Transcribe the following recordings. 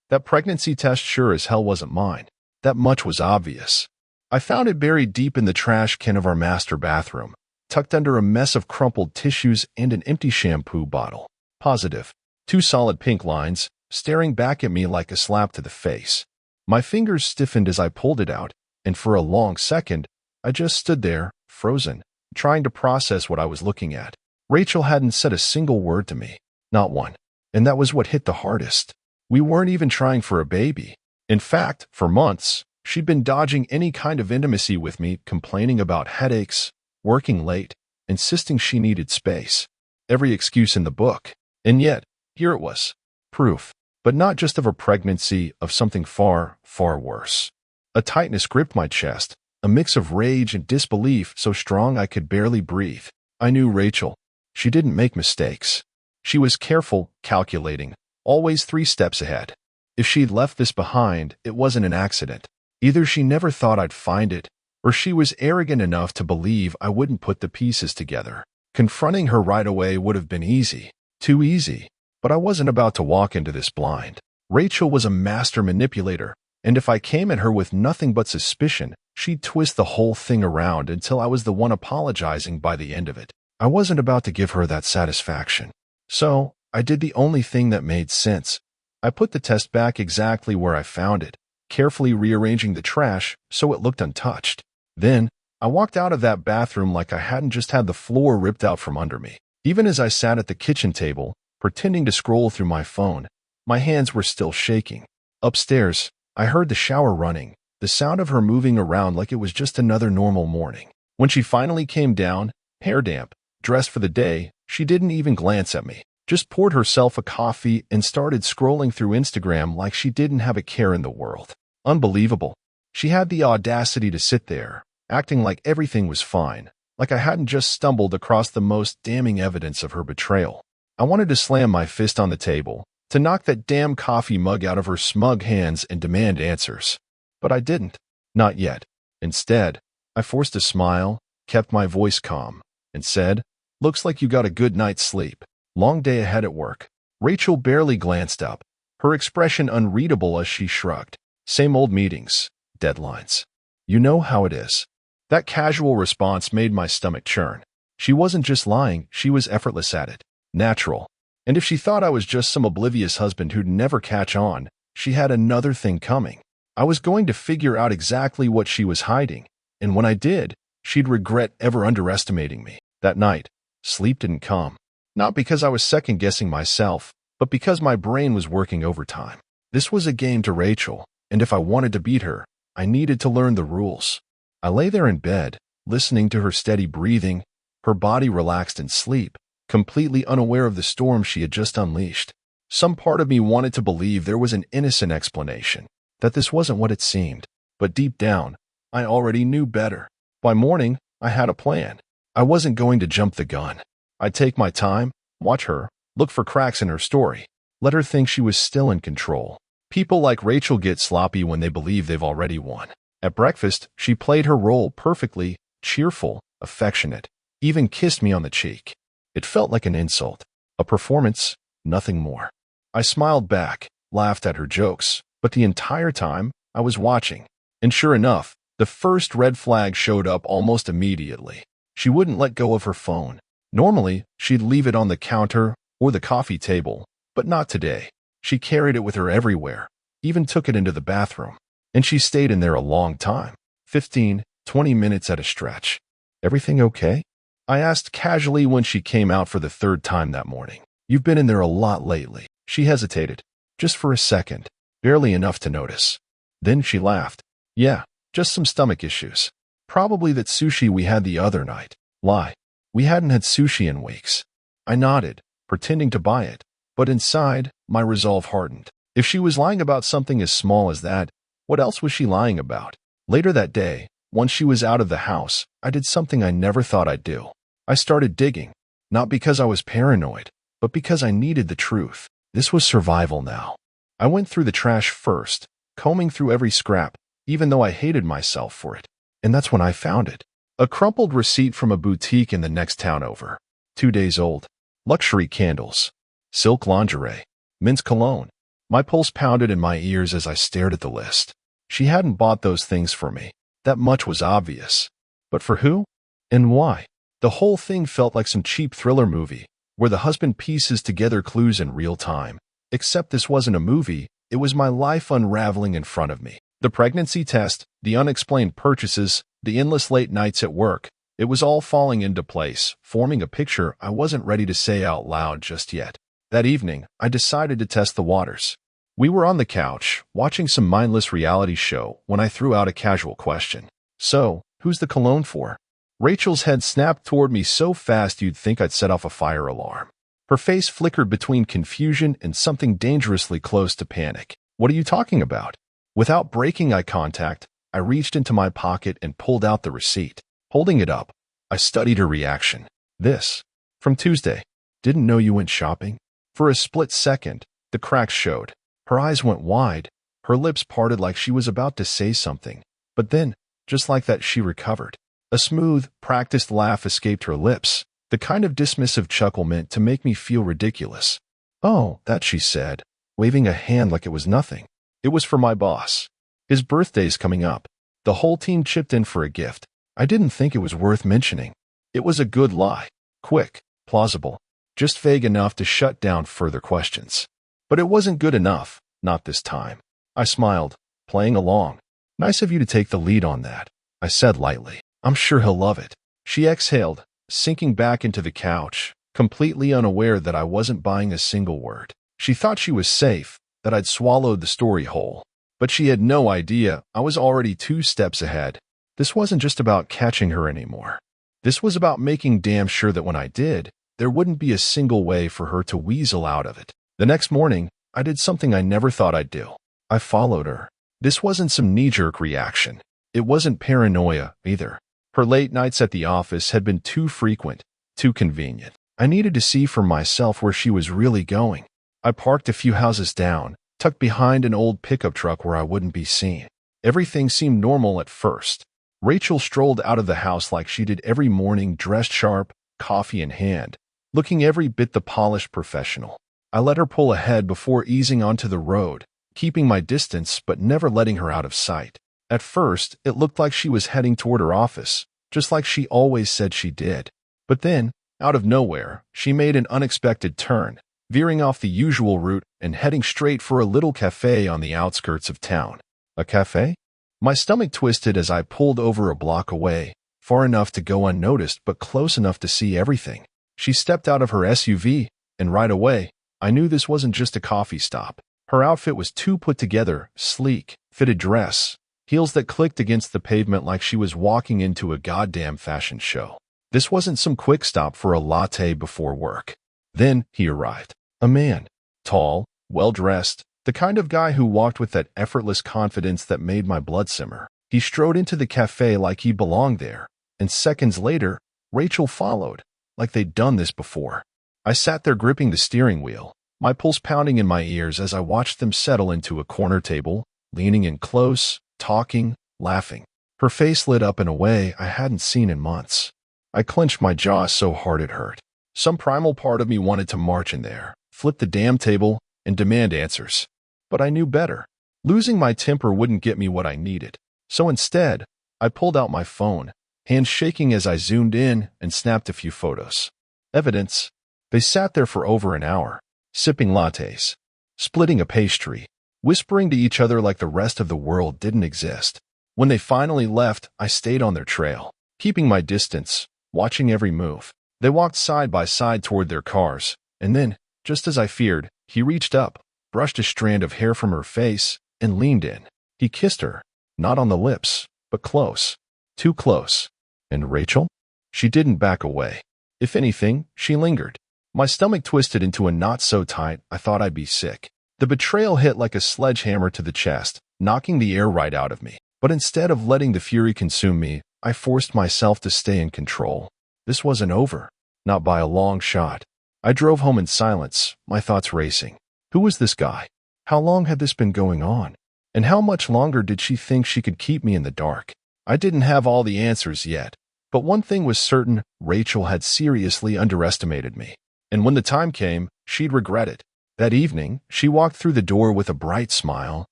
That pregnancy test sure as hell wasn't mine. That much was obvious. I found it buried deep in the trash can of our master bathroom, tucked under a mess of crumpled tissues and an empty shampoo bottle. Positive. 2 solid pink lines, staring back at me like a slap to the face. My fingers stiffened as I pulled it out, and for a long second, I just stood there, frozen, trying to process what I was looking at. Rachel hadn't said a single word to me. Not one. And that was what hit the hardest. We weren't even trying for a baby. In fact, for months, she'd been dodging any kind of intimacy with me, complaining about headaches, working late, insisting she needed space. Every excuse in the book. And yet, here it was. Proof. But not just of a pregnancy, of something far, far worse. A tightness gripped my chest, a mix of rage and disbelief so strong I could barely breathe. I knew Rachel. She didn't make mistakes. She was careful, calculating, always 3 steps ahead. If she'd left this behind, it wasn't an accident. Either she never thought I'd find it, or she was arrogant enough to believe I wouldn't put the pieces together. Confronting her right away would have been easy. Too easy. But I wasn't about to walk into this blind. Rachel was a master manipulator, and if I came at her with nothing but suspicion, she'd twist the whole thing around until I was the one apologizing by the end of it. I wasn't about to give her that satisfaction. So, I did the only thing that made sense. I put the test back exactly where I found it, carefully rearranging the trash so it looked untouched. Then, I walked out of that bathroom like I hadn't just had the floor ripped out from under me. Even as I sat at the kitchen table, pretending to scroll through my phone, my hands were still shaking. Upstairs, I heard the shower running, the sound of her moving around like it was just another normal morning. When she finally came down, hair damp, dressed for the day, she didn't even glance at me. Just poured herself a coffee and started scrolling through Instagram like she didn't have a care in the world. Unbelievable. She had the audacity to sit there, acting like everything was fine, like I hadn't just stumbled across the most damning evidence of her betrayal. I wanted to slam my fist on the table, to knock that damn coffee mug out of her smug hands and demand answers. But I didn't. Not yet. Instead, I forced a smile, kept my voice calm, and said, "Looks like you got a good night's sleep. Long day ahead at work." Rachel barely glanced up, her expression unreadable as she shrugged. Same old meetings, deadlines. You know how it is. That casual response made my stomach churn. She wasn't just lying, she was effortless at it. Natural. And if she thought I was just some oblivious husband who'd never catch on, she had another thing coming. I was going to figure out exactly what she was hiding, and when I did, she'd regret ever underestimating me. That night, sleep didn't come. Not because I was second-guessing myself, but because my brain was working overtime. This was a game to Rachel, and if I wanted to beat her, I needed to learn the rules. I lay there in bed, listening to her steady breathing, her body relaxed in sleep, completely unaware of the storm she had just unleashed. Some part of me wanted to believe there was an innocent explanation, that this wasn't what it seemed. But deep down, I already knew better. By morning, I had a plan. I wasn't going to jump the gun. I'd take my time, watch her, look for cracks in her story, let her think she was still in control. People like Rachel get sloppy when they believe they've already won. At breakfast, she played her role perfectly, cheerful, affectionate, even kissed me on the cheek. It felt like an insult, a performance, nothing more. I smiled back, laughed at her jokes, but the entire time, I was watching. And sure enough, the first red flag showed up almost immediately. She wouldn't let go of her phone. Normally, she'd leave it on the counter or the coffee table, but not today. She carried it with her everywhere, even took it into the bathroom. And she stayed in there a long time, 15, 20 minutes at a stretch. Everything okay? I asked casually when she came out for the 3rd time that morning. You've been in there a lot lately. She hesitated, just for a second, barely enough to notice. Then she laughed. Yeah, just some stomach issues. Probably that sushi we had the other night. Lie. We hadn't had sushi in weeks. I nodded, pretending to buy it, but inside, my resolve hardened. If she was lying about something as small as that, what else was she lying about? Later that day, once she was out of the house, I did something I never thought I'd do. I started digging, not because I was paranoid, but because I needed the truth. This was survival now. I went through the trash first, combing through every scrap, even though I hated myself for it. And that's when I found it. A crumpled receipt from a boutique in the next town over. 2 days old. Luxury candles. Silk lingerie. Men's cologne. My pulse pounded in my ears as I stared at the list. She hadn't bought those things for me. That much was obvious. But for who? And why? The whole thing felt like some cheap thriller movie, where the husband pieces together clues in real time. Except this wasn't a movie, it was my life unraveling in front of me. The pregnancy test, the unexplained purchases, the endless late nights at work. It was all falling into place, forming a picture I wasn't ready to say out loud just yet. That evening, I decided to test the waters. We were on the couch, watching some mindless reality show, when I threw out a casual question. So, who's the cologne for? Rachel's head snapped toward me so fast you'd think I'd set off a fire alarm. Her face flickered between confusion and something dangerously close to panic. What are you talking about? Without breaking eye contact, I reached into my pocket and pulled out the receipt. Holding it up, I studied her reaction. This, from Tuesday. Didn't know you went shopping? For a split second, the cracks showed. Her eyes went wide, her lips parted like she was about to say something. But then, just like that, she recovered. A smooth, practiced laugh escaped her lips, the kind of dismissive chuckle meant to make me feel ridiculous. Oh, that, she said, waving a hand like it was nothing. It was for my boss. His birthday's coming up. The whole team chipped in for a gift. I didn't think it was worth mentioning. It was a good lie. Quick, plausible, just vague enough to shut down further questions. But it wasn't good enough, not this time. I smiled, playing along. Nice of you to take the lead on that, I said lightly. I'm sure he'll love it. She exhaled, sinking back into the couch, completely unaware that I wasn't buying a single word. She thought she was safe, that I'd swallowed the story whole. But she had no idea I was already 2 steps ahead. This wasn't just about catching her anymore. This was about making damn sure that when I did, there wouldn't be a single way for her to weasel out of it. The next morning, I did something I never thought I'd do. I followed her. This wasn't some knee-jerk reaction. It wasn't paranoia, either. Her late nights at the office had been too frequent, too convenient. I needed to see for myself where she was really going. I parked a few houses down, tucked behind an old pickup truck where I wouldn't be seen. Everything seemed normal at first. Rachel strolled out of the house like she did every morning, dressed sharp, coffee in hand, looking every bit the polished professional. I let her pull ahead before easing onto the road, keeping my distance but never letting her out of sight. At first, it looked like she was heading toward her office, just like she always said she did. But then, out of nowhere, she made an unexpected turn, veering off the usual route and heading straight for a little cafe on the outskirts of town. A cafe? My stomach twisted as I pulled over a block away, far enough to go unnoticed but close enough to see everything. She stepped out of her SUV, and right away, I knew this wasn't just a coffee stop. Her outfit was too put together, sleek, fitted dress, heels that clicked against the pavement like she was walking into a goddamn fashion show. This wasn't some quick stop for a latte before work. Then he arrived. A man. Tall, well-dressed, the kind of guy who walked with that effortless confidence that made my blood simmer. He strode into the cafe like he belonged there, and seconds later, Rachel followed, like they'd done this before. I sat there gripping the steering wheel, my pulse pounding in my ears as I watched them settle into a corner table, leaning in close, talking, laughing. Her face lit up in a way I hadn't seen in months. I clenched my jaw so hard it hurt. Some primal part of me wanted to march in there, flip the damn table, and demand answers. But I knew better. Losing my temper wouldn't get me what I needed. So instead, I pulled out my phone, hands shaking as I zoomed in and snapped a few photos. Evidence. They sat there for over an hour, sipping lattes, splitting a pastry, whispering to each other like the rest of the world didn't exist. When they finally left, I stayed on their trail, keeping my distance, watching every move. They walked side by side toward their cars, and then, just as I feared, he reached up, brushed a strand of hair from her face, and leaned in. He kissed her, not on the lips, but close, too close. And Rachel? She didn't back away. If anything, she lingered. My stomach twisted into a knot so tight I thought I'd be sick. The betrayal hit like a sledgehammer to the chest, knocking the air right out of me. But instead of letting the fury consume me, I forced myself to stay in control. This wasn't over, not by a long shot. I drove home in silence, my thoughts racing. Who was this guy? How long had this been going on? And how much longer did she think she could keep me in the dark? I didn't have all the answers yet, but one thing was certain: Rachel had seriously underestimated me. And when the time came, she'd regret it. That evening, she walked through the door with a bright smile,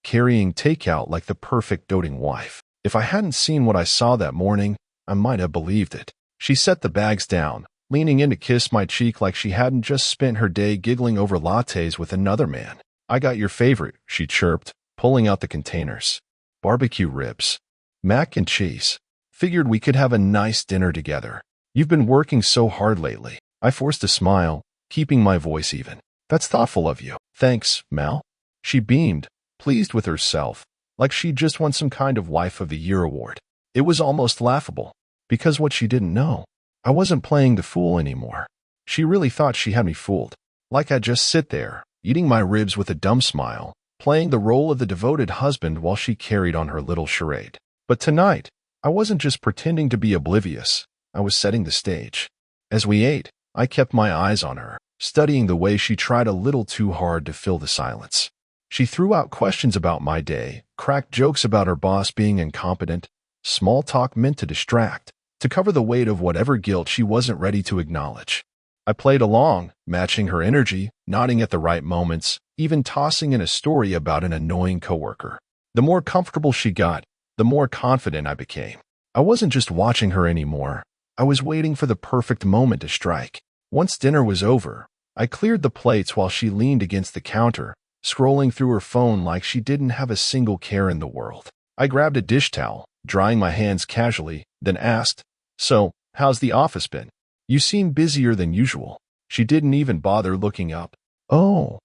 carrying takeout like the perfect doting wife. If I hadn't seen what I saw that morning, I might have believed it. She set the bags down, leaning in to kiss my cheek like she hadn't just spent her day giggling over lattes with another man. "I got your favorite," she chirped, pulling out the containers. "Barbecue ribs. Mac and cheese. Figured we could have a nice dinner together. You've been working so hard lately." I forced a smile, keeping my voice even. "That's thoughtful of you." "Thanks, Mal." She beamed, pleased with herself, like she just won some kind of Wife of the Year award. It was almost laughable, because what she didn't know, I wasn't playing the fool anymore. She really thought she had me fooled. Like I'd just sit there, eating my ribs with a dumb smile, playing the role of the devoted husband while she carried on her little charade. But tonight, I wasn't just pretending to be oblivious. I was setting the stage. As we ate, I kept my eyes on her, studying the way she tried a little too hard to fill the silence. She threw out questions about my day, cracked jokes about her boss being incompetent, small talk meant to distract, to cover the weight of whatever guilt she wasn't ready to acknowledge. I played along, matching her energy, nodding at the right moments, even tossing in a story about an annoying coworker. The more comfortable she got, the more confident I became. I wasn't just watching her anymore. I was waiting for the perfect moment to strike. Once dinner was over, I cleared the plates while she leaned against the counter, scrolling through her phone like she didn't have a single care in the world. I grabbed a dish towel, drying my hands casually, then asked, "So, how's the office been? You seem busier than usual." She didn't even bother looking up. "Oh,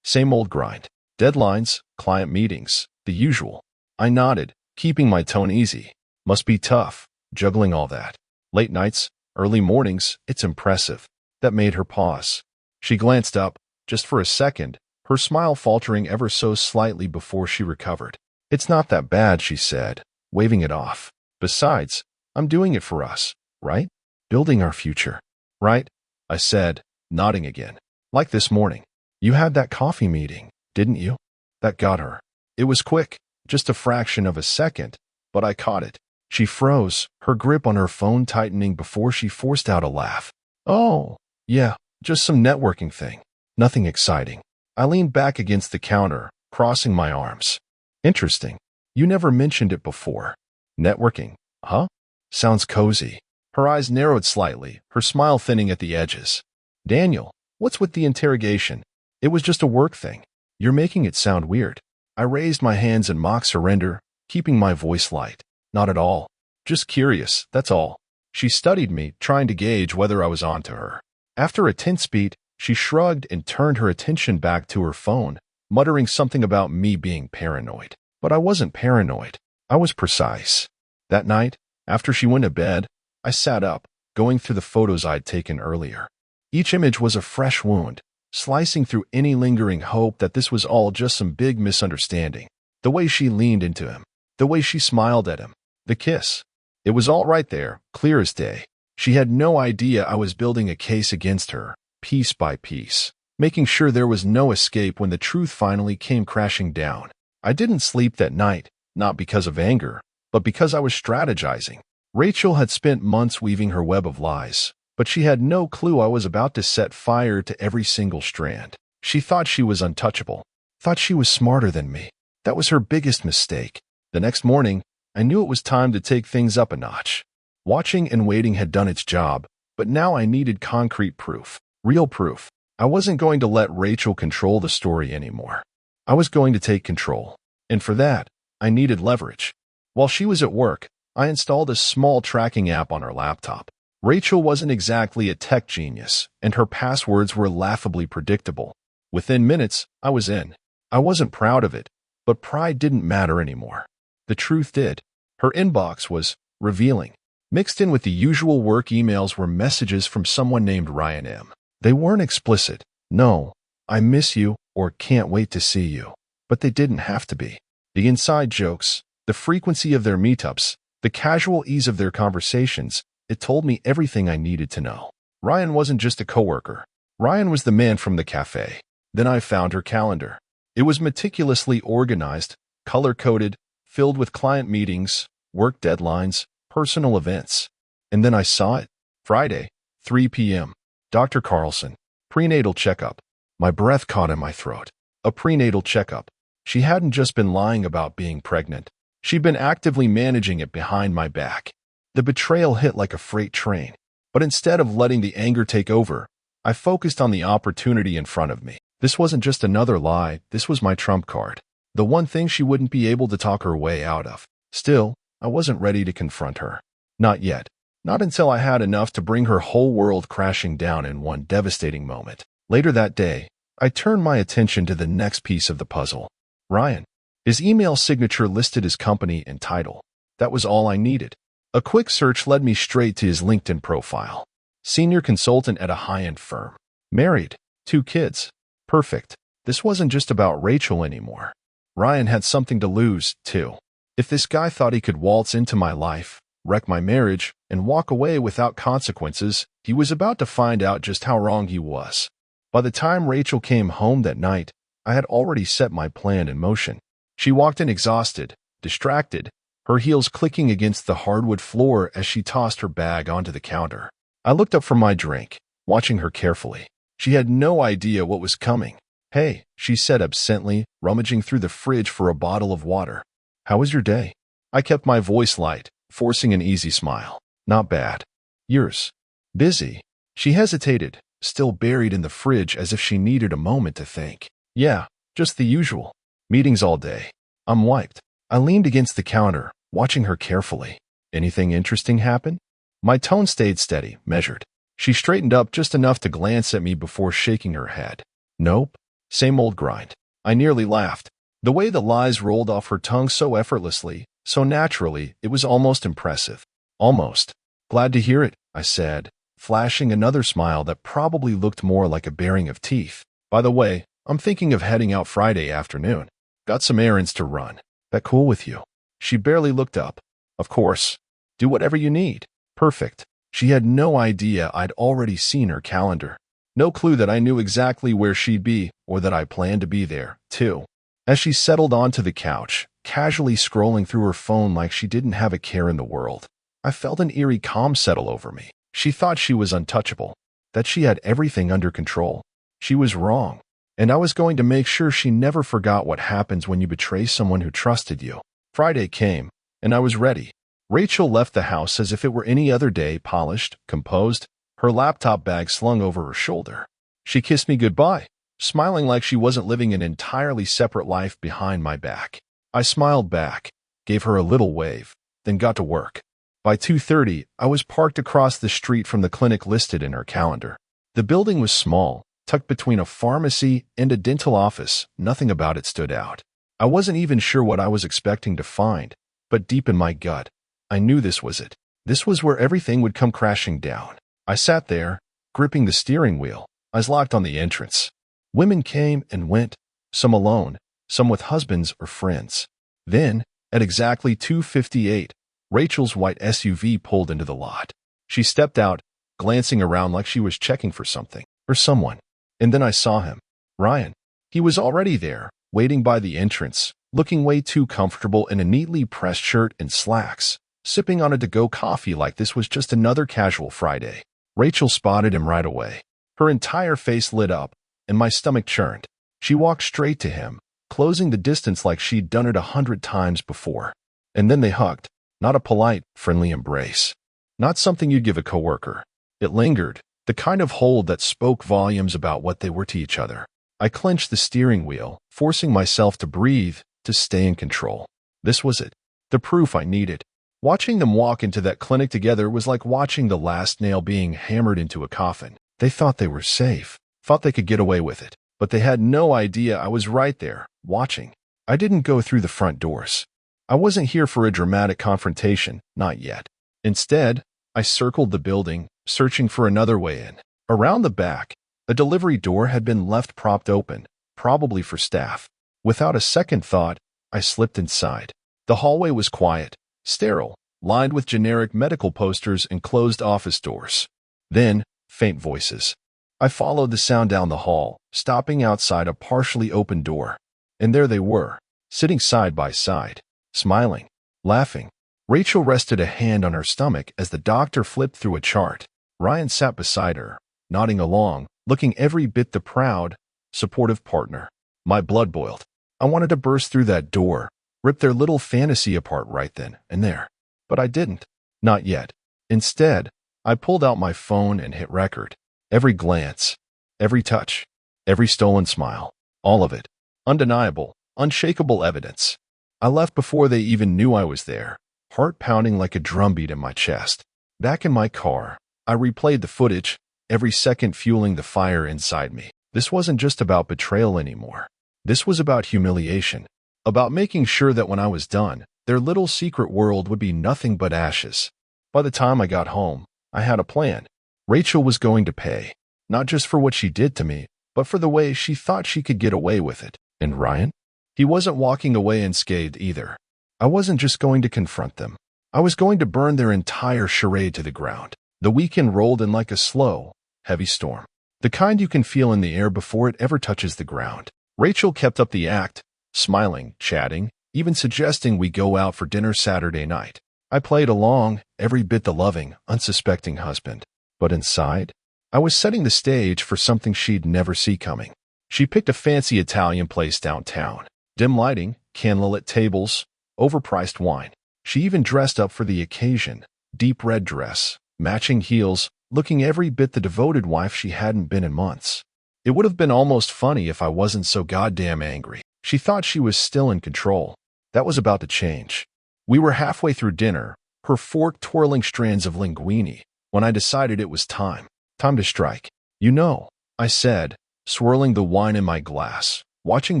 same old grind. Deadlines, client meetings, the usual." I nodded, keeping my tone easy. "Must be tough, juggling all that. Late nights, early mornings, it's impressive." That made her pause. She glanced up, just for a second, her smile faltering ever so slightly before she recovered. "It's not that bad," she said, waving it off. "Besides, I'm doing it for us, right? Building our future." "Right," I said, nodding again. "Like this morning. You had that coffee meeting, didn't you?" That got her. It was quick, just a fraction of a second, but I caught it. She froze, her grip on her phone tightening before she forced out a laugh. "Oh, yeah, just some networking thing. Nothing exciting." I leaned back against the counter, crossing my arms. "Interesting. You never mentioned it before. Networking, huh? Sounds cozy." Her eyes narrowed slightly, her smile thinning at the edges. "Daniel, what's with the interrogation? It was just a work thing. You're making it sound weird." I raised my hands in mock surrender, keeping my voice light. "Not at all. Just curious, that's all." She studied me, trying to gauge whether I was onto her. After a tense beat, she shrugged and turned her attention back to her phone, muttering something about me being paranoid. But I wasn't paranoid. I was precise. That night, after she went to bed, I sat up, going through the photos I'd taken earlier. Each image was a fresh wound, slicing through any lingering hope that this was all just some big misunderstanding. The way she leaned into him, the way she smiled at him, the kiss. It was all right there, clear as day. She had no idea I was building a case against her, piece by piece, making sure there was no escape when the truth finally came crashing down. I didn't sleep that night, not because of anger, but because I was strategizing. Rachel had spent months weaving her web of lies, but she had no clue I was about to set fire to every single strand. She thought she was untouchable, thought she was smarter than me. That was her biggest mistake. The next morning, I knew it was time to take things up a notch. Watching and waiting had done its job, but now I needed concrete proof, real proof. I wasn't going to let Rachel control the story anymore. I was going to take control, and for that, I needed leverage. While she was at work, I installed a small tracking app on her laptop. Rachel wasn't exactly a tech genius, and her passwords were laughably predictable. Within minutes, I was in. I wasn't proud of it, but pride didn't matter anymore. The truth did. Her inbox was revealing. Mixed in with the usual work emails were messages from someone named Ryan M. They weren't explicit. "No, I miss you," or "can't wait to see you." But they didn't have to be. The inside jokes, the frequency of their meetups, the casual ease of their conversations, it told me everything I needed to know. Ryan wasn't just a coworker. Ryan was the man from the cafe. Then I found her calendar. It was meticulously organized, color-coded, filled with client meetings, work deadlines, personal events. And then I saw it. Friday, 3 p.m. Dr. Carlson, prenatal checkup. My breath caught in my throat. A prenatal checkup. She hadn't just been lying about being pregnant. She'd been actively managing it behind my back. The betrayal hit like a freight train. But instead of letting the anger take over, I focused on the opportunity in front of me. This wasn't just another lie, this was my trump card. The one thing she wouldn't be able to talk her way out of. Still, I wasn't ready to confront her. Not yet. Not until I had enough to bring her whole world crashing down in one devastating moment. Later that day, I turned my attention to the next piece of the puzzle. Ryan. His email signature listed his company and title. That was all I needed. A quick search led me straight to his LinkedIn profile. Senior consultant at a high-end firm. Married. 2 kids. Perfect. This wasn't just about Rachel anymore. Ryan had something to lose, too. If this guy thought he could waltz into my life, wreck my marriage, and walk away without consequences, he was about to find out just how wrong he was. By the time Rachel came home that night, I had already set my plan in motion. She walked in exhausted, distracted, her heels clicking against the hardwood floor as she tossed her bag onto the counter. I looked up from my drink, watching her carefully. She had no idea what was coming. "Hey," she said absently, rummaging through the fridge for a bottle of water. "How was your day?" I kept my voice light, forcing an easy smile. "Not bad." "Yours?" "Busy." She hesitated, still buried in the fridge as if she needed a moment to think. "Yeah, just the usual. Meetings all day. I'm wiped." I leaned against the counter, watching her carefully. "Anything interesting happen?" My tone stayed steady, measured. She straightened up just enough to glance at me before shaking her head. "Nope. Same old grind." I nearly laughed. The way the lies rolled off her tongue so effortlessly, so naturally, it was almost impressive. "Almost." "Glad to hear it," I said, flashing another smile that probably looked more like a baring of teeth. "By the way, I'm thinking of heading out Friday afternoon. Got some errands to run. That cool with you?" She barely looked up. "Of course. Do whatever you need." Perfect. She had no idea I'd already seen her calendar. No clue that I knew exactly where she'd be or that I planned to be there, too. As she settled onto the couch, casually scrolling through her phone like she didn't have a care in the world, I felt an eerie calm settle over me. She thought she was untouchable, that she had everything under control. She was wrong, and I was going to make sure she never forgot what happens when you betray someone who trusted you. Friday came, and I was ready. Rachel left the house as if it were any other day, polished, composed, her laptop bag slung over her shoulder. She kissed me goodbye, smiling like she wasn't living an entirely separate life behind my back. I smiled back, gave her a little wave, then got to work. By 2:30, I was parked across the street from the clinic listed in her calendar. The building was small, tucked between a pharmacy and a dental office. Nothing about it stood out. I wasn't even sure what I was expecting to find, but deep in my gut, I knew this was it. This was where everything would come crashing down. I sat there, gripping the steering wheel, eyes locked on the entrance. Women came and went, some alone, some with husbands or friends. Then, at exactly 2:58, Rachel's white SUV pulled into the lot. She stepped out, glancing around like she was checking for something, or someone. And then I saw him. Ryan. He was already there, waiting by the entrance, looking way too comfortable in a neatly pressed shirt and slacks, sipping on a to-go coffee like this was just another casual Friday. Rachel spotted him right away. Her entire face lit up, and my stomach churned. She walked straight to him, closing the distance like she'd done it 100 times before. And then they hugged. Not a polite, friendly embrace. Not something you'd give a coworker. It lingered, the kind of hold that spoke volumes about what they were to each other. I clenched the steering wheel, forcing myself to breathe, to stay in control. This was it. The proof I needed. Watching them walk into that clinic together was like watching the last nail being hammered into a coffin. They thought they were safe, thought they could get away with it, but they had no idea I was right there, watching. I didn't go through the front doors. I wasn't here for a dramatic confrontation, not yet. Instead, I circled the building, searching for another way in. Around the back, a delivery door had been left propped open, probably for staff. Without a second thought, I slipped inside. The hallway was quiet, sterile, lined with generic medical posters and closed office doors. Then, faint voices. I followed the sound down the hall, stopping outside a partially open door. And there they were, sitting side by side, smiling, laughing. Rachel rested a hand on her stomach as the doctor flipped through a chart. Ryan sat beside her, nodding along, looking every bit the proud, supportive partner. My blood boiled. I wanted to burst through that door, rip their little fantasy apart right then and there. But I didn't. Not yet. Instead, I pulled out my phone and hit record. Every glance, every touch, every stolen smile, all of it. Undeniable, unshakable evidence. I left before they even knew I was there, heart pounding like a drumbeat in my chest. Back in my car, I replayed the footage, every second fueling the fire inside me. This wasn't just about betrayal anymore. This was about humiliation, about making sure that when I was done, their little secret world would be nothing but ashes. By the time I got home, I had a plan. Rachel was going to pay, not just for what she did to me, but for the way she thought she could get away with it. And Ryan? He wasn't walking away unscathed either. I wasn't just going to confront them. I was going to burn their entire charade to the ground. The weekend rolled in like a slow, heavy storm. The kind you can feel in the air before it ever touches the ground. Rachel kept up the act, smiling, chatting, even suggesting we go out for dinner Saturday night. I played along, every bit the loving, unsuspecting husband. But inside, I was setting the stage for something she'd never see coming. She picked a fancy Italian place downtown. Dim lighting, candlelit tables, overpriced wine. She even dressed up for the occasion. Deep red dress, matching heels, looking every bit the devoted wife she hadn't been in months. It would have been almost funny if I wasn't so goddamn angry. She thought she was still in control. That was about to change. We were halfway through dinner, her fork twirling strands of linguine, when I decided it was time. Time to strike. You know, I said, swirling the wine in my glass, watching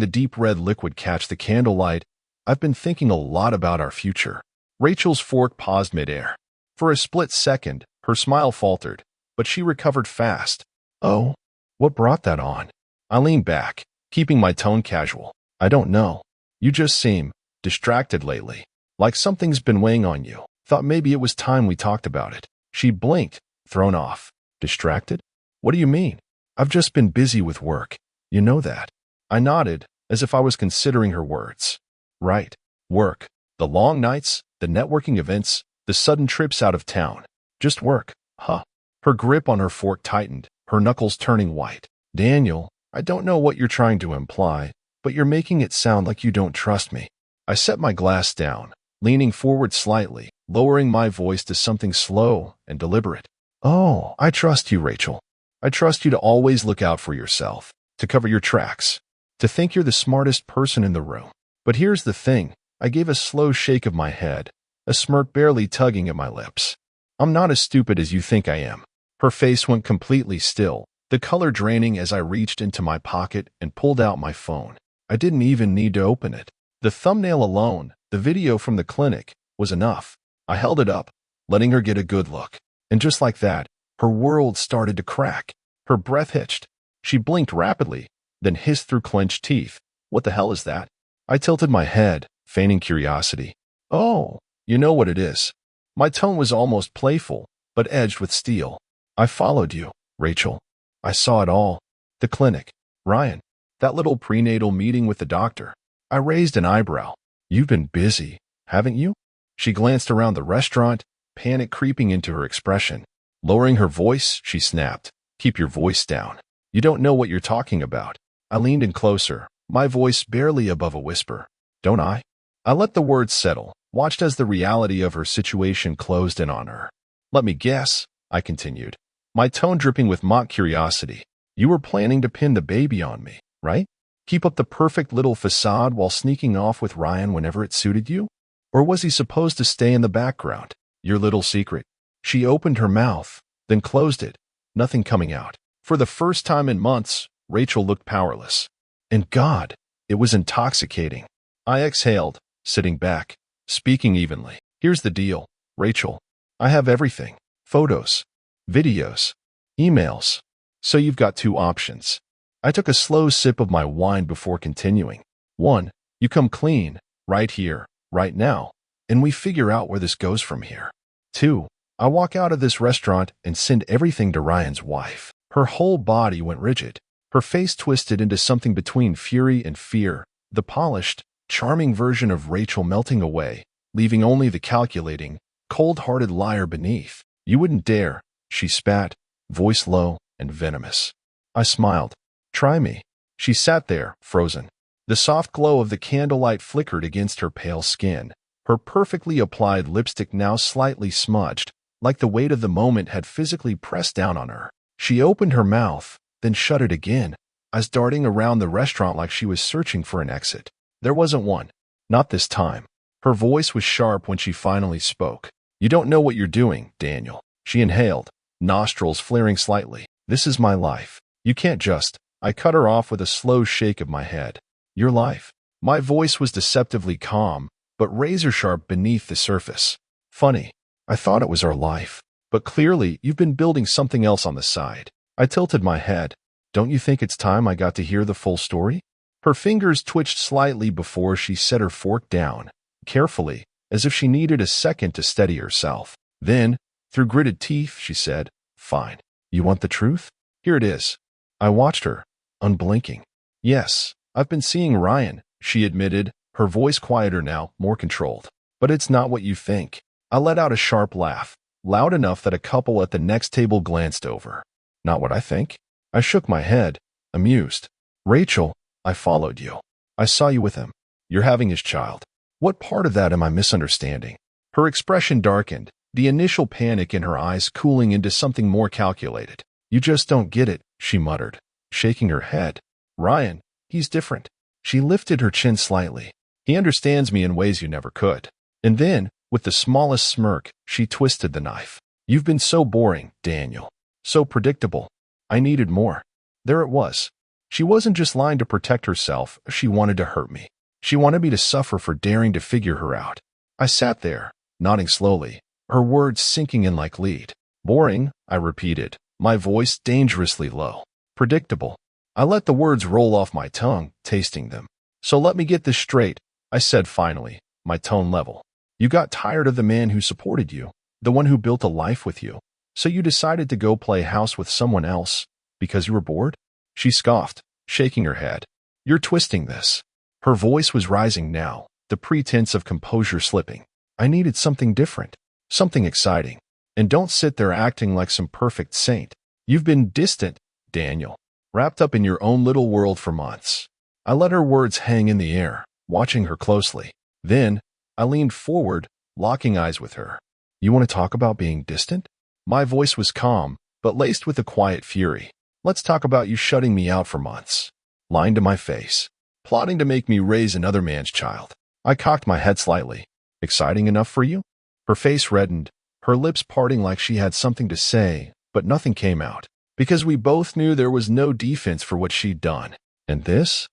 the deep red liquid catch the candlelight. I've been thinking a lot about our future. Rachel's fork paused midair. For a split second, her smile faltered, but she recovered fast. Oh, what brought that on? I leaned back, keeping my tone casual. I don't know. You just seem distracted lately, like something's been weighing on you. Thought maybe it was time we talked about it. She blinked, thrown off. Distracted? What do you mean? I've just been busy with work. You know that. I nodded, as if I was considering her words. Right. Work. The long nights, the networking events, the sudden trips out of town. Just work. Huh. Her grip on her fork tightened, her knuckles turning white. Daniel, I don't know what you're trying to imply, but you're making it sound like you don't trust me. I set my glass down, leaning forward slightly, lowering my voice to something slow and deliberate. Oh, I trust you, Rachel. I trust you to always look out for yourself, to cover your tracks, to think you're the smartest person in the room. But here's the thing. I gave a slow shake of my head, a smirk barely tugging at my lips. I'm not as stupid as you think I am. Her face went completely still, the color draining as I reached into my pocket and pulled out my phone. I didn't even need to open it. The thumbnail alone, the video from the clinic, was enough. I held it up, letting her get a good look. And just like that, her world started to crack. Her breath hitched. She blinked rapidly, then hissed through clenched teeth. What the hell is that? I tilted my head, feigning curiosity. Oh, you know what it is. My tone was almost playful, but edged with steel. I followed you, Rachel. I saw it all. The clinic. Ryan. That little prenatal meeting with the doctor. I raised an eyebrow. You've been busy, haven't you? She glanced around the restaurant, panic creeping into her expression. Lowering her voice, she snapped. Keep your voice down. You don't know what you're talking about. I leaned in closer, my voice barely above a whisper. Don't I? I let the words settle, watched as the reality of her situation closed in on her. Let me guess, I continued, my tone dripping with mock curiosity. You were planning to pin the baby on me, right? Keep up the perfect little facade while sneaking off with Ryan whenever it suited you? Or was he supposed to stay in the background? Your little secret. She opened her mouth, then closed it, nothing coming out. For the first time in months, Rachel looked powerless. And God, it was intoxicating. I exhaled, sitting back, speaking evenly. Here's the deal, Rachel. I have everything. Photos, videos, emails. So you've got two options. I took a slow sip of my wine before continuing. 1. You come clean, right here, right now, and we figure out where this goes from here. 2. I walk out of this restaurant and send everything to Ryan's wife. Her whole body went rigid. Her face twisted into something between fury and fear, the polished, charming version of Rachel melting away, leaving only the calculating, cold-hearted liar beneath. You wouldn't dare, she spat, voice low and venomous. I smiled. Try me. She sat there, frozen. The soft glow of the candlelight flickered against her pale skin, her perfectly applied lipstick now slightly smudged, like the weight of the moment had physically pressed down on her. She opened her mouth, then shut it again, eyes darting around the restaurant like she was searching for an exit. There wasn't one. Not this time. Her voice was sharp when she finally spoke. "You don't know what you're doing, Daniel." She inhaled, nostrils flaring slightly. "This is my life. You can't just—" I cut her off with a slow shake of my head. "Your life." My voice was deceptively calm, but razor-sharp beneath the surface. "Funny. I thought it was our life. But clearly, you've been building something else on the side." I tilted my head. "Don't you think it's time I got to hear the full story?" Her fingers twitched slightly before she set her fork down, carefully, as if she needed a second to steady herself. Then, through gritted teeth, she said, "Fine. You want the truth? Here it is." I watched her, unblinking. "Yes, I've been seeing Ryan," she admitted, her voice quieter now, more controlled. "But it's not what you think." I let out a sharp laugh, loud enough that a couple at the next table glanced over. "Not what I think?" I shook my head, amused. "Rachel, I followed you. I saw you with him. You're having his child. What part of that am I misunderstanding?" Her expression darkened, the initial panic in her eyes cooling into something more calculated. "You just don't get it," she muttered, shaking her head. "Ryan, he's different." She lifted her chin slightly. "He understands me in ways you never could." And then, with the smallest smirk, she twisted the knife. "You've been so boring, Daniel. So predictable. I needed more." There it was. She wasn't just lying to protect herself, she wanted to hurt me. She wanted me to suffer for daring to figure her out. I sat there, nodding slowly, her words sinking in like lead. "Boring," I repeated, my voice dangerously low. "Predictable." I let the words roll off my tongue, tasting them. "So let me get this straight," I said finally, my tone level. "You got tired of the man who supported you, the one who built a life with you. So you decided to go play house with someone else, because you were bored?" She scoffed, shaking her head. "You're twisting this." Her voice was rising now, the pretense of composure slipping. "I needed something different, something exciting. And don't sit there acting like some perfect saint. You've been distant, Daniel, wrapped up in your own little world for months." I let her words hang in the air, watching her closely. Then, I leaned forward, locking eyes with her. "You want to talk about being distant?" My voice was calm, but laced with a quiet fury. "Let's talk about you shutting me out for months, lying to my face, plotting to make me raise another man's child." I cocked my head slightly. "Exciting enough for you?" Her face reddened, her lips parting like she had something to say, but nothing came out, because we both knew there was no defense for what she'd done. And this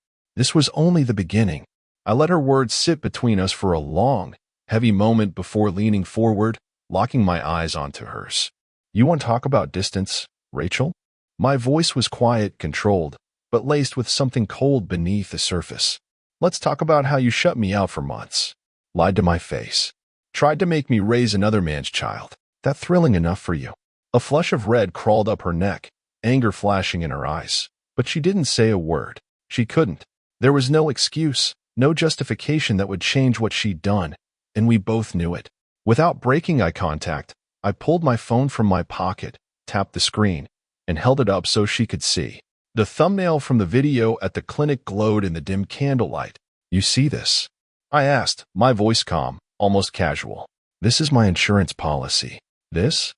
was only the beginning. I let her words sit between us for a long, heavy moment before leaning forward, locking my eyes onto hers. "You want to talk about distance, Rachel?" My voice was quiet, controlled, but laced with something cold beneath the surface. "Let's talk about how you shut me out for months, lied to my face, tried to make me raise another man's child. That thrilling enough for you?" A flush of red crawled up her neck, anger flashing in her eyes. But she didn't say a word. She couldn't. There was no excuse, no justification that would change what she'd done, and we both knew it. Without breaking eye contact, I pulled my phone from my pocket, tapped the screen, and held it up so she could see. The thumbnail from the video at the clinic glowed in the dim candlelight. "You see this?" I asked, my voice calm, almost casual. "This is my insurance policy. This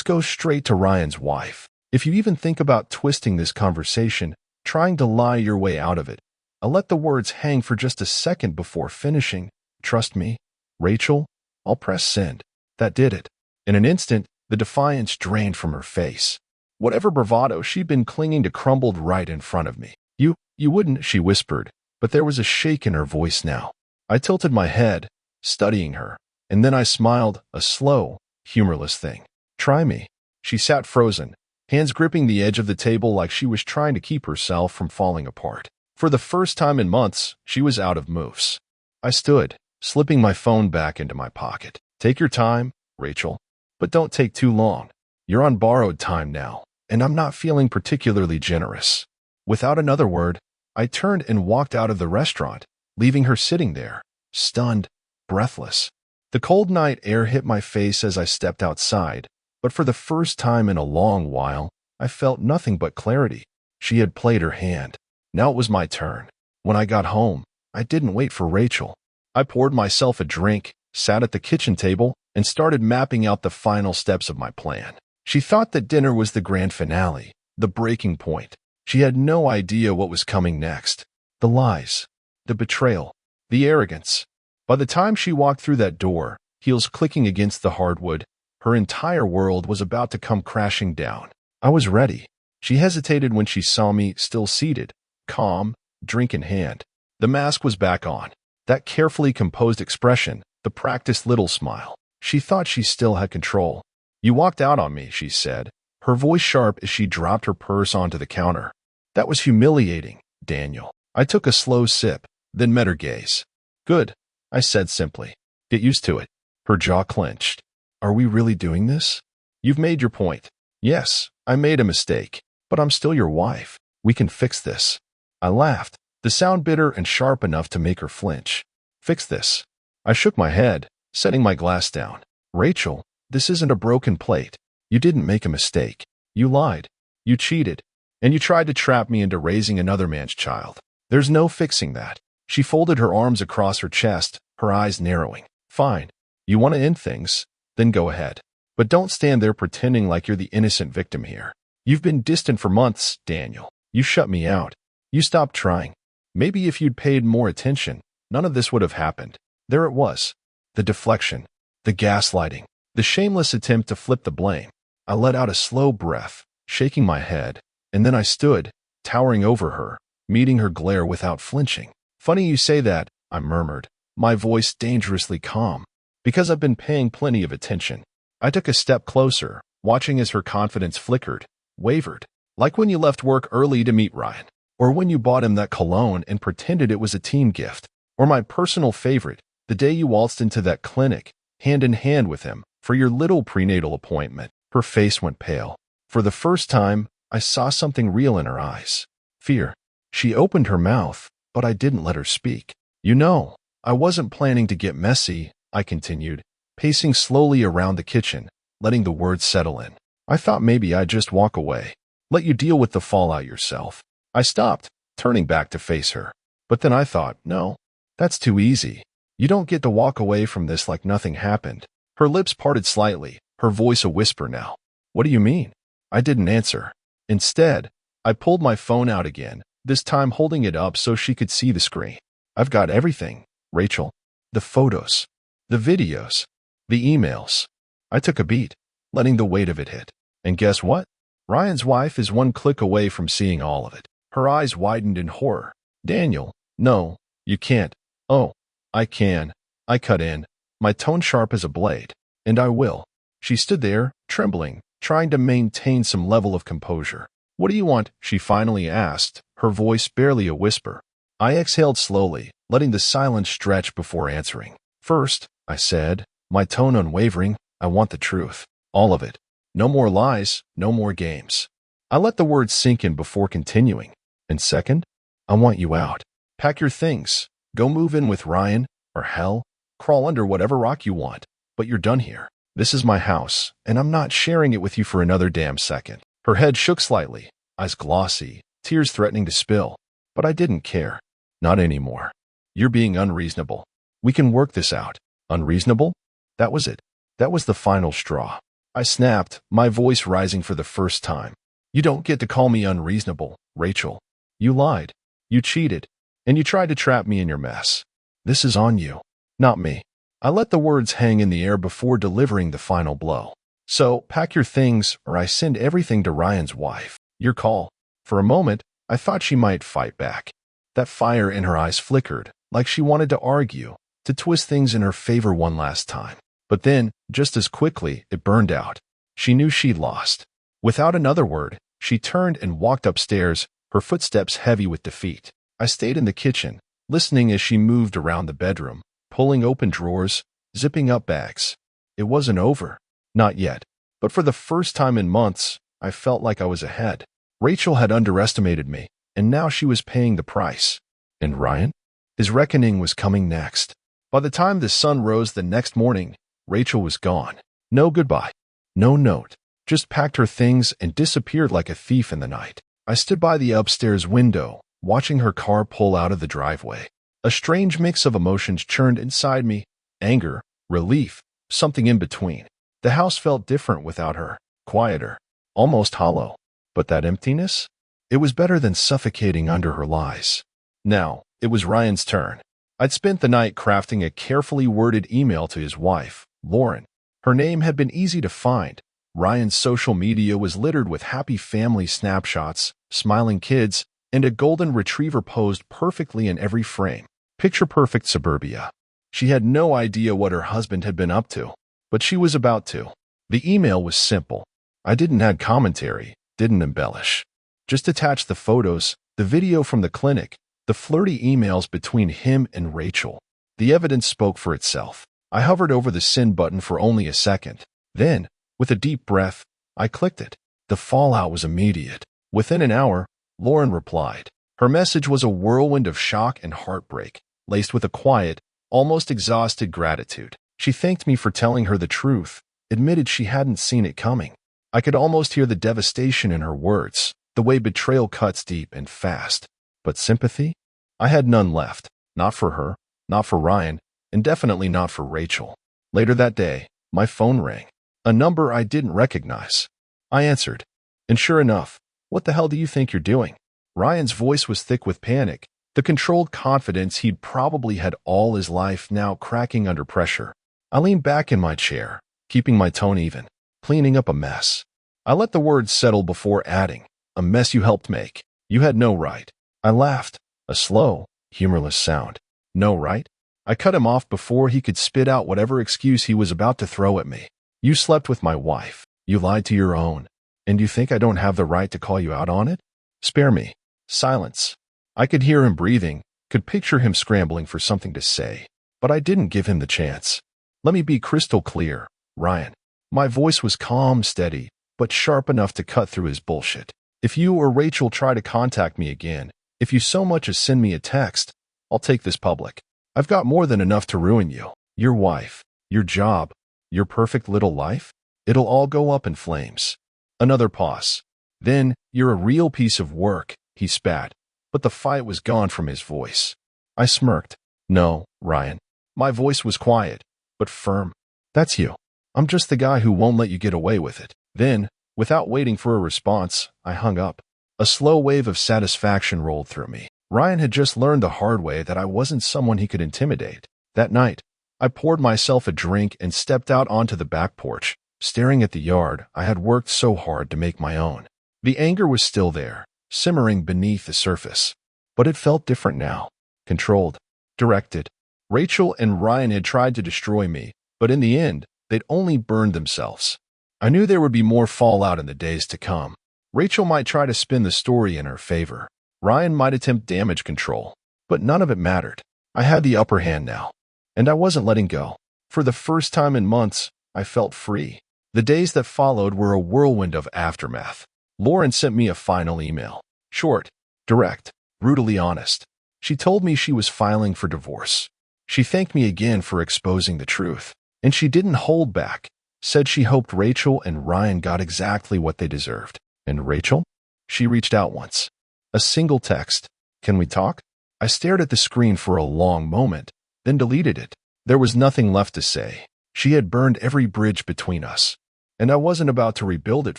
goes straight to Ryan's wife. If you even think about twisting this conversation, trying to lie your way out of it," I let the words hang for just a second before finishing. "Trust me, Rachel, I'll press send." That did it. In an instant, the defiance drained from her face. Whatever bravado she'd been clinging to crumbled right in front of me. You wouldn't," she whispered, but there was a shake in her voice now. I tilted my head, studying her, and then I smiled, a slow, humorless thing. "Try me." She sat frozen, hands gripping the edge of the table like she was trying to keep herself from falling apart. For the first time in months, she was out of moves. I stood, slipping my phone back into my pocket. "Take your time, Rachel, but don't take too long. You're on borrowed time now, and I'm not feeling particularly generous." Without another word, I turned and walked out of the restaurant, leaving her sitting there, stunned, breathless. The cold night air hit my face as I stepped outside, but for the first time in a long while, I felt nothing but clarity. She had played her hand. Now it was my turn. When I got home, I didn't wait for Rachel. I poured myself a drink, sat at the kitchen table, and started mapping out the final steps of my plan. She thought that dinner was the grand finale, the breaking point. She had no idea what was coming next. The lies, the betrayal, the arrogance. By the time she walked through that door, heels clicking against the hardwood, her entire world was about to come crashing down. I was ready. She hesitated when she saw me still seated, calm, drink in hand. The mask was back on. That carefully composed expression, the practiced little smile. She thought she still had control. "You walked out on me," she said, her voice sharp as she dropped her purse onto the counter. "That was humiliating, Daniel." I took a slow sip, then met her gaze. "Good," I said simply. "Get used to it." Her jaw clenched. "Are we really doing this?" "You've made your point." "Yes, I made a mistake, but I'm still your wife. We can fix this." I laughed, the sound bitter and sharp enough to make her flinch. "Fix this?" I shook my head, setting my glass down. "Rachel, this isn't a broken plate. You didn't make a mistake. You lied. You cheated. And you tried to trap me into raising another man's child. There's no fixing that." She folded her arms across her chest, her eyes narrowing. "Fine. You want to end things? Then go ahead. But don't stand there pretending like you're the innocent victim here. You've been distant for months, Daniel. You shut me out. You stopped trying. Maybe if you'd paid more attention, none of this would have happened." There it was. The deflection, the gaslighting, the shameless attempt to flip the blame. I let out a slow breath, shaking my head, and then I stood, towering over her, meeting her glare without flinching. "Funny you say that," I murmured, my voice dangerously calm. "Because I've been paying plenty of attention." I took a step closer, watching as her confidence flickered, wavered. "Like when you left work early to meet Ryan. Or when you bought him that cologne and pretended it was a team gift. Or my personal favorite, the day you waltzed into that clinic, hand in hand with him, for your little prenatal appointment." Her face went pale. For the first time, I saw something real in her eyes. Fear. She opened her mouth, but I didn't let her speak. "You know, I wasn't planning to get messy," I continued, pacing slowly around the kitchen, letting the words settle in. "I thought maybe I'd just walk away. Let you deal with the fallout yourself." I stopped, turning back to face her. But then I thought, no, that's too easy. You don't get to walk away from this like nothing happened. Her lips parted slightly, her voice a whisper now. "What do you mean?" I didn't answer. Instead, I pulled my phone out again, this time holding it up so she could see the screen. "I've got everything, Rachel. The photos, the videos, the emails." I took a beat, letting the weight of it hit. And guess what? Ryan's wife is one click away from seeing all of it. Her eyes widened in horror. "Daniel, no, you can't." "Oh, I can." I cut in, my tone sharp as a blade. "And I will." She stood there, trembling, trying to maintain some level of composure. "What do you want?" she finally asked, her voice barely a whisper. I exhaled slowly, letting the silence stretch before answering. "First," I said, my tone unwavering, "I want the truth. All of it. No more lies, no more games." I let the words sink in before continuing. "And second, I want you out. Pack your things. Go move in with Ryan, or hell, crawl under whatever rock you want. But you're done here. This is my house, and I'm not sharing it with you for another damn second." Her head shook slightly, eyes glossy, tears threatening to spill. But I didn't care. Not anymore. "You're being unreasonable. We can work this out." Unreasonable? That was it. That was the final straw. I snapped, my voice rising for the first time. "You don't get to call me unreasonable, Rachel. You lied. You cheated. And you tried to trap me in your mess. This is on you, not me." I let the words hang in the air before delivering the final blow. "So, pack your things, or I send everything to Ryan's wife. Your call." For a moment, I thought she might fight back. That fire in her eyes flickered, like she wanted to argue, to twist things in her favor one last time. But then, just as quickly, it burned out. She knew she'd lost. Without another word, she turned and walked upstairs, her footsteps heavy with defeat. I stayed in the kitchen, listening as she moved around the bedroom, pulling open drawers, zipping up bags. It wasn't over. Not yet. But for the first time in months, I felt like I was ahead. Rachel had underestimated me, and now she was paying the price. And Ryan? His reckoning was coming next. By the time the sun rose the next morning, Rachel was gone. No goodbye. No note. Just packed her things and disappeared like a thief in the night. I stood by the upstairs window, watching her car pull out of the driveway. A strange mix of emotions churned inside me: anger, relief, something in between. The house felt different without her, quieter, almost hollow. But that emptiness? It was better than suffocating under her lies. Now, it was Ryan's turn. I'd spent the night crafting a carefully worded email to his wife, Lauren. Her name had been easy to find. Ryan's social media was littered with happy family snapshots, smiling kids, and a golden retriever posed perfectly in every frame. Picture-perfect suburbia. She had no idea what her husband had been up to, but she was about to. The email was simple. I didn't add commentary, didn't embellish. Just attached the photos, the video from the clinic, the flirty emails between him and Rachel. The evidence spoke for itself. I hovered over the send button for only a second. Then, with a deep breath, I clicked it. The fallout was immediate. Within an hour, Lauren replied. Her message was a whirlwind of shock and heartbreak, laced with a quiet, almost exhausted gratitude. She thanked me for telling her the truth, admitted she hadn't seen it coming. I could almost hear the devastation in her words, the way betrayal cuts deep and fast. But sympathy? I had none left. Not for her, not for Ryan, and definitely not for Rachel. Later that day, my phone rang. A number I didn't recognize. I answered. And sure enough, "What the hell do you think you're doing?" Ryan's voice was thick with panic, the controlled confidence he'd probably had all his life now cracking under pressure. I leaned back in my chair, keeping my tone even, cleaning up a mess. I let the words settle before adding, "A mess you helped make. You had no right." I laughed, a slow, humorless sound. No right? I cut him off before he could spit out whatever excuse he was about to throw at me. "You slept with my wife. You lied to your own. And you think I don't have the right to call you out on it? Spare me." Silence. I could hear him breathing, could picture him scrambling for something to say. But I didn't give him the chance. "Let me be crystal clear, Ryan." My voice was calm, steady, but sharp enough to cut through his bullshit. "If you or Rachel try to contact me again, if you so much as send me a text, I'll take this public. I've got more than enough to ruin you, your wife, your job, your perfect little life. It'll all go up in flames." Another pause. "Then, you're a real piece of work," he spat, but the fight was gone from his voice. I smirked. "No, Ryan." My voice was quiet, but firm. "That's you. I'm just the guy who won't let you get away with it." Then, without waiting for a response, I hung up. A slow wave of satisfaction rolled through me. Ryan had just learned the hard way that I wasn't someone he could intimidate. That night, I poured myself a drink and stepped out onto the back porch, staring at the yard I had worked so hard to make my own. The anger was still there, simmering beneath the surface. But it felt different now. Controlled. Directed. Rachel and Ryan had tried to destroy me, but in the end, they'd only burned themselves. I knew there would be more fallout in the days to come. Rachel might try to spin the story in her favor. Ryan might attempt damage control. But none of it mattered. I had the upper hand now. And I wasn't letting go. For the first time in months, I felt free. The days that followed were a whirlwind of aftermath. Lauren sent me a final email. Short, direct, brutally honest. She told me she was filing for divorce. She thanked me again for exposing the truth. And she didn't hold back. Said she hoped Rachel and Ryan got exactly what they deserved. And Rachel? She reached out once. A single text. "Can we talk?" I stared at the screen for a long moment, then deleted it. There was nothing left to say. She had burned every bridge between us. And I wasn't about to rebuild it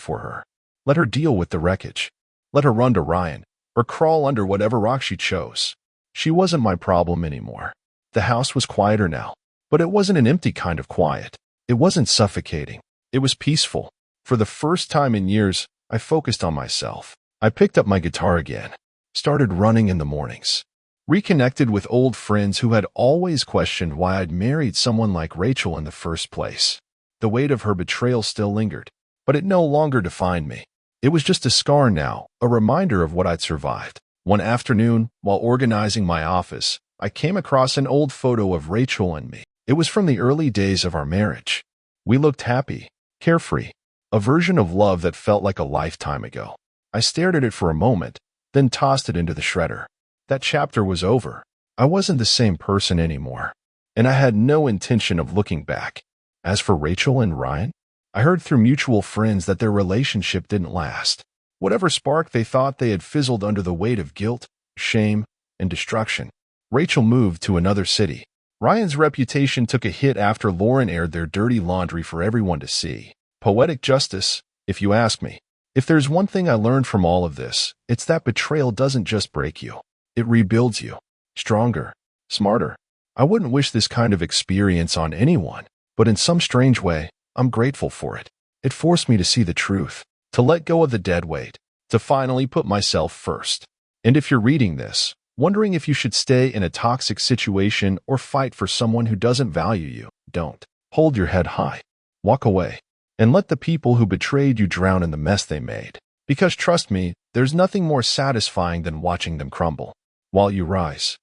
for her. Let her deal with the wreckage. Let her run to Ryan, or crawl under whatever rock she chose. She wasn't my problem anymore. The house was quieter now. But it wasn't an empty kind of quiet. It wasn't suffocating. It was peaceful. For the first time in years, I focused on myself. I picked up my guitar again. Started running in the mornings. Reconnected with old friends who had always questioned why I'd married someone like Rachel in the first place. The weight of her betrayal still lingered, but it no longer defined me. It was just a scar now, a reminder of what I'd survived. One afternoon, while organizing my office, I came across an old photo of Rachel and me. It was from the early days of our marriage. We looked happy, carefree, a version of love that felt like a lifetime ago. I stared at it for a moment, then tossed it into the shredder. That chapter was over. I wasn't the same person anymore, and I had no intention of looking back. As for Rachel and Ryan, I heard through mutual friends that their relationship didn't last. Whatever spark they thought they had fizzled under the weight of guilt, shame, and destruction. Rachel moved to another city. Ryan's reputation took a hit after Lauren aired their dirty laundry for everyone to see. Poetic justice, if you ask me. If there's one thing I learned from all of this, it's that betrayal doesn't just break you. It rebuilds you. Stronger. Smarter. I wouldn't wish this kind of experience on anyone, but in some strange way, I'm grateful for it. It forced me to see the truth, to let go of the dead weight, to finally put myself first. And if you're reading this, wondering if you should stay in a toxic situation or fight for someone who doesn't value you, don't. Hold your head high. Walk away. And let the people who betrayed you drown in the mess they made. Because trust me, there's nothing more satisfying than watching them crumble while you rise.